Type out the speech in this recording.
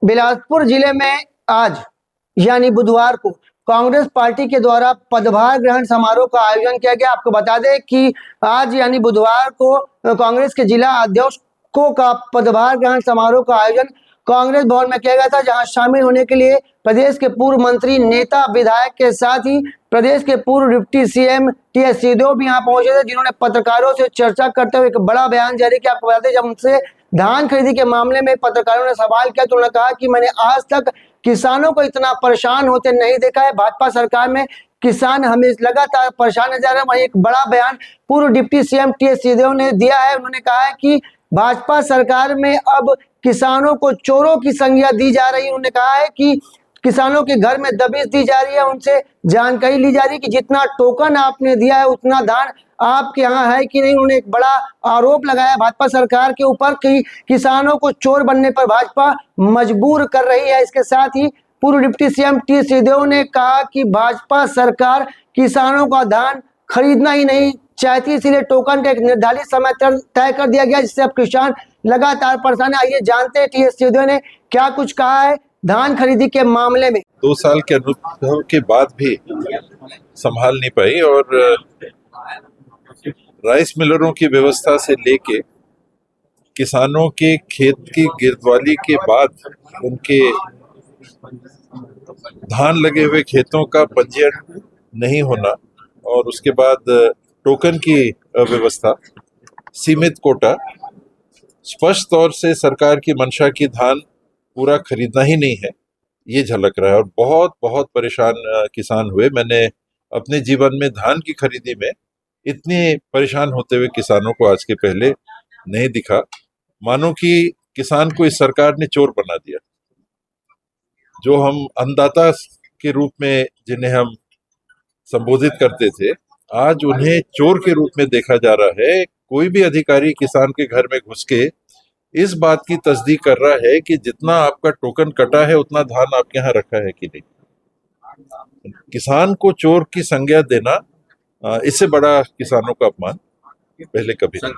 बिलासपुर जिले में आज यानी बुधवार को कांग्रेस पार्टी के द्वारा पदभार ग्रहण समारोह का आयोजन किया गया। आपको बता दें कि आज यानी बुधवार को कांग्रेस के जिला अध्यक्षों का पदभार ग्रहण समारोह का आयोजन कांग्रेस भवन में किया गया था, जहां शामिल होने के लिए प्रदेश के पूर्व मंत्री, नेता, विधायक के साथ ही प्रदेश के पूर्व डिप्टी सीएम टीएस सिंहदेव भी यहां पहुंचे थे, जिन्होंने पत्रकारों से चर्चा करते हुए एक बड़ा बयान जारी किया। आपको बताते जब उनसे धान खरीदी के मामले में पत्रकारों ने सवाल किया तो उन्होंने कहा कि मैंने आज तक किसानों को इतना परेशान होते नहीं देखा है। भाजपा सरकार में किसान हमें लगातार परेशान नजर आ रहे हैं। वहीं एक बड़ा बयान पूर्व डिप्टी सीएम टीएस सिंहदेव ने दिया है। उन्होंने कहा है कि भाजपा सरकार में अब किसानों को चोरों की संज्ञा दी जा रही है। उन्होंने कहा है कि किसानों के घर में दबिश दी जा रही है, उनसे जानकारी ली जा रही है कि जितना टोकन आपने दिया है उतना धान आपके यहाँ है कि नहीं। उन्होंने एक बड़ा आरोप लगाया भाजपा सरकार के ऊपर कि किसानों को चोर बनने पर भाजपा मजबूर कर रही है। इसके साथ ही पूर्व डिप्टी सीएम टी सिंहदेव ने कहा कि भाजपा सरकार किसानों का धान खरीदना ही नहीं चाहती, इसीलिए टोकन का एक निर्धारित समय तय कर दिया गया, जिससे अब किसान लगातार परेशान है। आइए जानते हैं टी सिंहदेव ने क्या कुछ कहा है धान खरीदी के मामले में। 2 साल के अनुभव के बाद भी संभाल नहीं पाई और राइस मिलरों की व्यवस्था से लेके किसानों के खेत की गिरदवाली के बाद उनके धान लगे हुए खेतों का पंजीयन नहीं होना और उसके बाद टोकन की व्यवस्था, सीमित कोटा, स्पष्ट तौर से सरकार की मंशा की धान पूरा खरीदना ही नहीं है, ये झलक रहा है। और बहुत बहुत परेशान किसान हुए। मैंने अपने जीवन में धान की खरीदी में इतने परेशान होते हुए किसानों को आज के पहले नहीं दिखा। मानो कि किसान को इस सरकार ने चोर बना दिया। जो हम अन्नदाता के रूप में जिन्हें हम संबोधित करते थे, आज उन्हें चोर के रूप में देखा जा रहा है। कोई भी अधिकारी किसान के घर में घुस के इस बात की तस्दीक कर रहा है कि जितना आपका टोकन कटा है उतना धान आपके यहाँ रखा है कि नहीं। किसान को चोर की संज्ञा देना, इससे बड़ा किसानों का अपमान पहले कभी नहीं।